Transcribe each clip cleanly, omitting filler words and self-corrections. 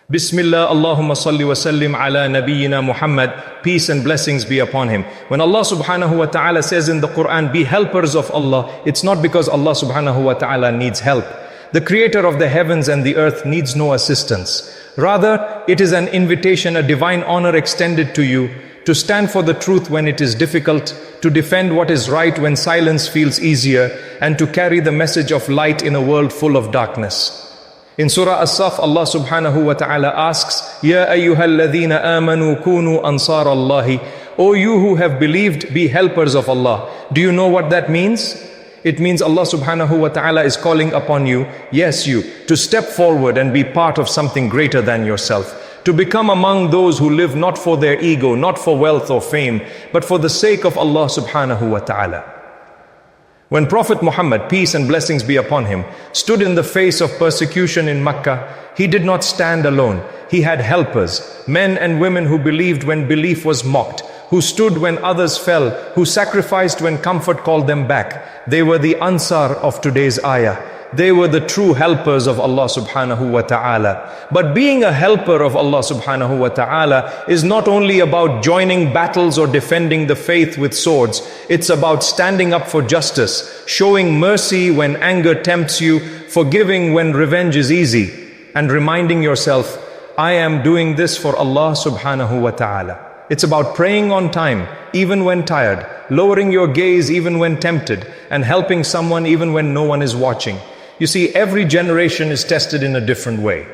Bismillah, Allahumma salli wa sallim ala nabiyyina Muhammad, peace and blessings be upon him. When Allah subhanahu wa ta'ala says in the Quran, be helpers of Allah, it's not because Allah subhanahu wa ta'ala needs help. The creator of the heavens and the earth needs no assistance. Rather, it is an invitation, a divine honor extended to you to stand for the truth when it is difficult, to defend what is right when silence feels easier, and to carry the message of light in a world full of darkness. In Surah As-Saf, Allah subhanahu wa ta'ala asks, Ya ayyuhalladhina amanu kunu ansar Allahi. O you who have believed, be helpers of Allah. Do you know what that means? It means Allah subhanahu wa ta'ala is calling upon you, yes you, to step forward and be part of something greater than yourself. To become among those who live not for their ego, not for wealth or fame, but for the sake of Allah subhanahu wa ta'ala. When Prophet Muhammad, peace and blessings be upon him, stood in the face of persecution in Mecca, he did not stand alone. He had helpers, men and women who believed when belief was mocked, who stood when others fell, who sacrificed when comfort called them back. They were the Ansar of today's ayah. They were the true helpers of Allah subhanahu wa ta'ala. But being a helper of Allah subhanahu wa ta'ala is not only about joining battles or defending the faith with swords. It's about standing up for justice, showing mercy when anger tempts you, forgiving when revenge is easy, and reminding yourself, I am doing this for Allah subhanahu wa ta'ala. It's about praying on time, even when tired, lowering your gaze even when tempted, and helping someone even when no one is watching. You see, every generation is tested in a different way.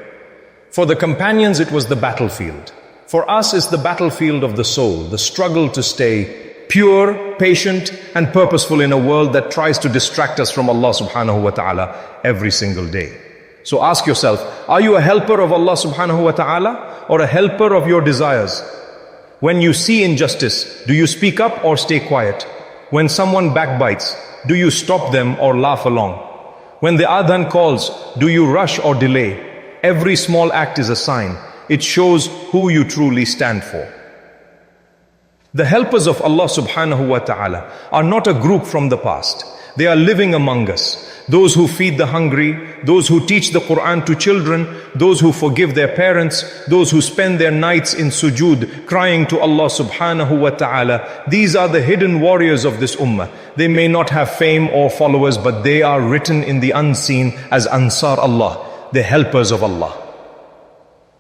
For the companions, it was the battlefield. For us, it's the battlefield of the soul, the struggle to stay pure, patient, and purposeful in a world that tries to distract us from Allah subhanahu wa ta'ala every single day. So ask yourself, are you a helper of Allah subhanahu wa ta'ala or a helper of your desires? When you see injustice, do you speak up or stay quiet? When someone backbites, do you stop them or laugh along? When the adhan calls, do you rush or delay? Every small act is a sign. It shows who you truly stand for. The helpers of Allah subhanahu wa ta'ala are not a group from the past. They are living among us. Those who feed the hungry, those who teach the Quran to children, those who forgive their parents, those who spend their nights in sujood, crying to Allah subhanahu wa ta'ala. These are the hidden warriors of this ummah. They may not have fame or followers, but they are written in the unseen as Ansar Allah, the helpers of Allah.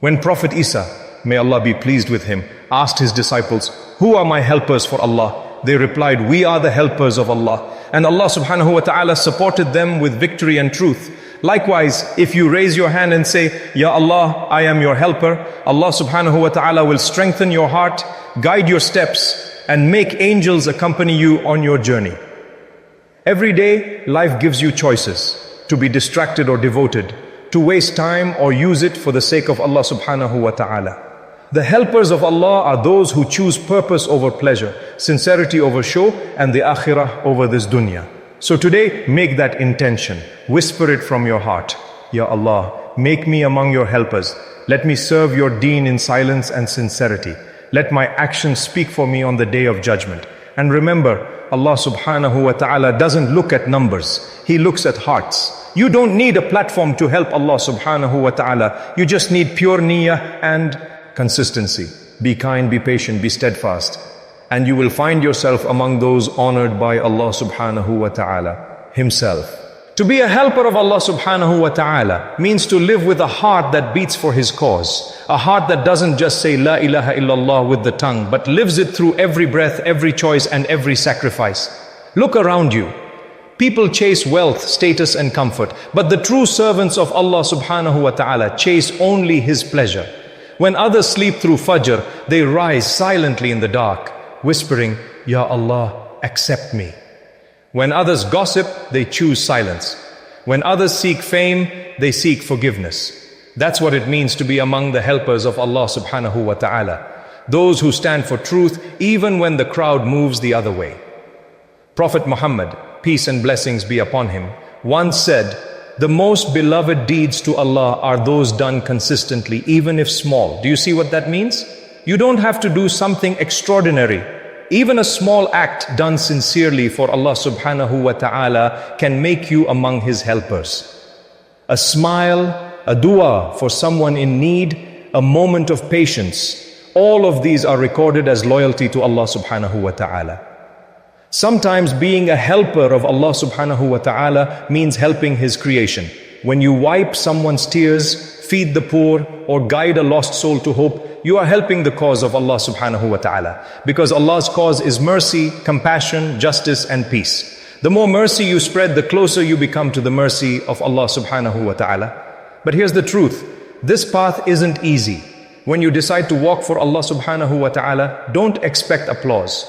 When Prophet Isa, may Allah be pleased with him, asked his disciples, who are my helpers for Allah? They replied, we are the helpers of Allah. And Allah subhanahu wa ta'ala supported them with victory and truth. Likewise, if you raise your hand and say, Ya Allah, I am your helper, Allah subhanahu wa ta'ala will strengthen your heart, guide your steps, and make angels accompany you on your journey. Every day, life gives you choices, to be distracted or devoted, to waste time or use it for the sake of Allah subhanahu wa ta'ala. The helpers of Allah are those who choose purpose over pleasure, sincerity over show, and the akhirah over this dunya. So today, make that intention. Whisper it from your heart. Ya Allah, make me among your helpers. Let me serve your deen in silence and sincerity. Let my actions speak for me on the day of judgment. And remember, Allah subhanahu wa ta'ala doesn't look at numbers. He looks at hearts. You don't need a platform to help Allah subhanahu wa ta'ala. You just need pure niyyah and consistency. Be kind, be patient, be steadfast. And you will find yourself among those honored by Allah subhanahu wa ta'ala himself. To be a helper of Allah subhanahu wa ta'ala means to live with a heart that beats for his cause. A heart that doesn't just say La ilaha illallah with the tongue, but lives it through every breath, every choice, and every sacrifice. Look around you. People chase wealth, status, and comfort. But the true servants of Allah subhanahu wa ta'ala chase only his pleasure. When others sleep through Fajr, they rise silently in the dark, whispering, Ya Allah, accept me. When others gossip, they choose silence. When others seek fame, they seek forgiveness. That's what it means to be among the helpers of Allah subhanahu wa ta'ala. Those who stand for truth even when the crowd moves the other way. Prophet Muhammad, peace and blessings be upon him, once said, the most beloved deeds to Allah are those done consistently, even if small. Do you see what that means? You don't have to do something extraordinary. Even a small act done sincerely for Allah subhanahu wa ta'ala can make you among his helpers. A smile, a dua for someone in need, a moment of patience. All of these are recorded as loyalty to Allah subhanahu wa ta'ala. Sometimes being a helper of Allah subhanahu wa ta'ala means helping His creation. When you wipe someone's tears, feed the poor, or guide a lost soul to hope, you are helping the cause of Allah subhanahu wa ta'ala. Because Allah's cause is mercy, compassion, justice, and peace. The more mercy you spread, the closer you become to the mercy of Allah subhanahu wa ta'ala. But here's the truth. This path isn't easy. When you decide to walk for Allah subhanahu wa ta'ala, don't expect applause.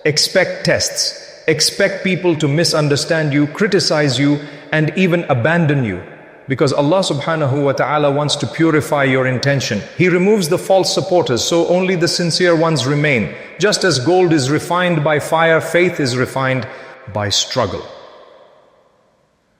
Expect tests. Expect people to misunderstand you, criticize you, and even abandon you. Because Allah subhanahu wa ta'ala wants to purify your intention. He removes the false supporters, so only the sincere ones remain. Just as gold is refined by fire, faith is refined by struggle.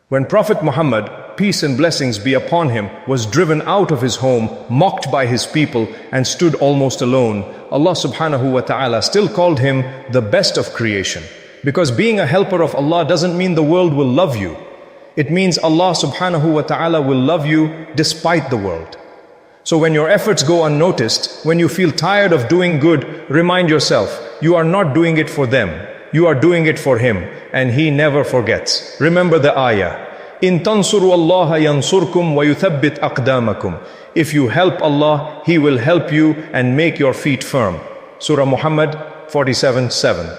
When Prophet Muhammad, peace and blessings be upon him, was driven out of his home, mocked by his people, and stood almost alone, Allah subhanahu wa ta'ala still called him the best of creation. Because being a helper of Allah doesn't mean the world will love you. It means Allah subhanahu wa ta'ala will love you despite the world. So when your efforts go unnoticed, when you feel tired of doing good, remind yourself, you are not doing it for them. You are doing it for Him, and He never forgets. Remember the ayah. In tansuru Allah yansurkum wa yuthabbit aqdamakum. If you help Allah, He will help you and make your feet firm. Surah Muhammad 47:7.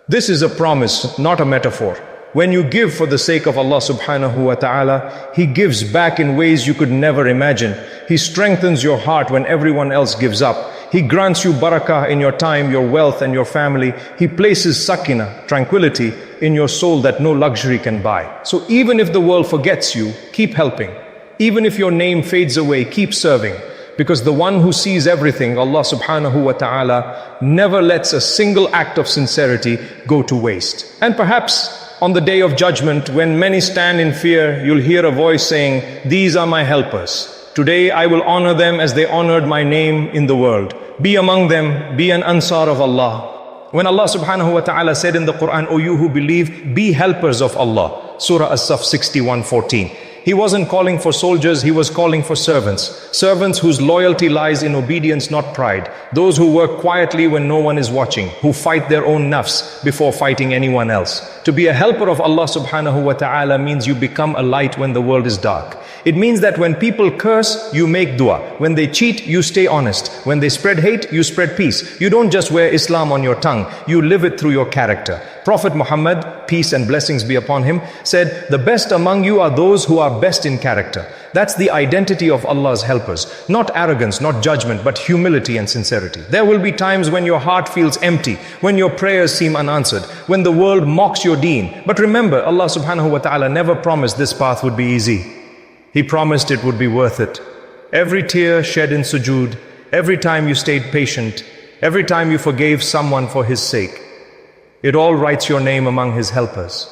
This is a promise, not a metaphor. When you give for the sake of Allah subhanahu wa ta'ala, He gives back in ways you could never imagine. He strengthens your heart when everyone else gives up. He grants you barakah in your time, your wealth, and your family. He places sakina, tranquility, in your soul that no luxury can buy. So even if the world forgets you, keep helping. Even if your name fades away, keep serving. Because the one who sees everything, Allah subhanahu wa ta'ala, never lets a single act of sincerity go to waste. And perhaps on the day of judgment, when many stand in fear, you'll hear a voice saying, "These are my helpers. Today I will honor them as they honored my name in the world. Be among them, be an ansar of Allah." When Allah subhanahu wa ta'ala said in the Quran, "O you who believe, be helpers of Allah." Surah As-Saf 61:14. He wasn't calling for soldiers, He was calling for servants. Servants whose loyalty lies in obedience, not pride. Those who work quietly when no one is watching, who fight their own nafs before fighting anyone else. To be a helper of Allah subhanahu wa ta'ala means you become a light when the world is dark. It means that when people curse, you make dua. When they cheat, you stay honest. When they spread hate, you spread peace. You don't just wear Islam on your tongue, you live it through your character. Prophet Muhammad, peace and blessings be upon him, said, "The best among you are those who are best in character." That's the identity of Allah's helpers. Not arrogance, not judgment, but humility and sincerity. There will be times when your heart feels empty, when your prayers seem unanswered, when the world mocks your deen. But remember, Allah subhanahu wa ta'ala never promised this path would be easy. He promised it would be worth it. Every tear shed in sujood, every time you stayed patient, every time you forgave someone for His sake, it all writes your name among His helpers.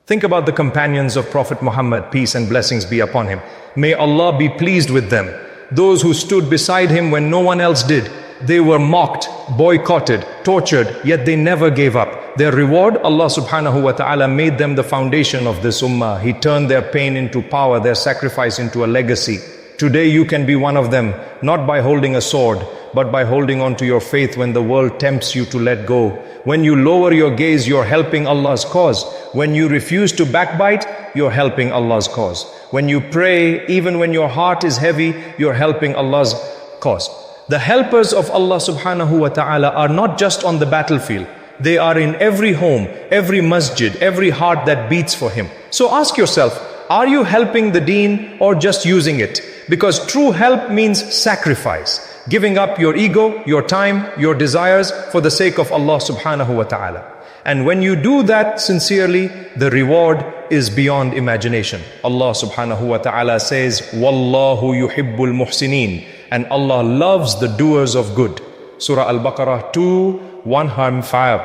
Think about the companions of Prophet Muhammad, peace and blessings be upon him. May Allah be pleased with them. Those who stood beside him when no one else did. They were mocked, boycotted, tortured, yet they never gave up. Their reward, Allah subhanahu wa ta'ala made them the foundation of this ummah. He turned their pain into power, their sacrifice into a legacy. Today you can be one of them, not by holding a sword, but by holding on to your faith when the world tempts you to let go. When you lower your gaze, you're helping Allah's cause. When you refuse to backbite, you're helping Allah's cause. When you pray, even when your heart is heavy, you're helping Allah's cause. The helpers of Allah subhanahu wa ta'ala are not just on the battlefield. They are in every home, every masjid, every heart that beats for Him. So ask yourself, are you helping the deen or just using it? Because true help means sacrifice. Giving up your ego, your time, your desires for the sake of Allah subhanahu wa ta'ala. And when you do that sincerely, the reward is beyond imagination. Allah subhanahu wa ta'ala says, "Wallahu yuhibbul muhsinin." And Allah loves the doers of good. Surah Al-Baqarah 2:105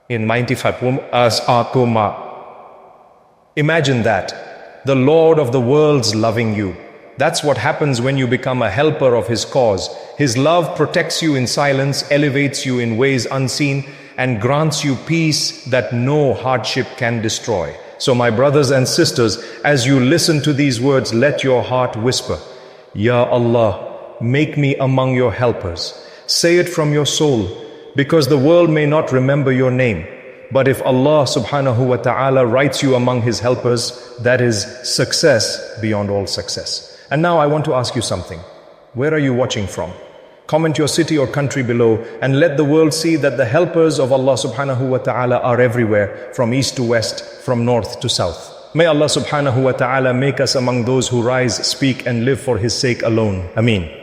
in 95. Imagine that. The Lord of the worlds loving you. That's what happens when you become a helper of His cause. His love protects you in silence, elevates you in ways unseen, and grants you peace that no hardship can destroy. So my brothers and sisters, as you listen to these words, let your heart whisper, Ya Allah, make me among your helpers. Say it from your soul, because the world may not remember your name. But if Allah subhanahu wa ta'ala writes you among His helpers, that is success beyond all success. And now I want to ask you something. Where are you watching from? Comment your city or country below and let the world see that the helpers of Allah subhanahu wa ta'ala are everywhere, from east to west, from north to south. May Allah subhanahu wa ta'ala make us among those who rise, speak and live for His sake alone. Ameen.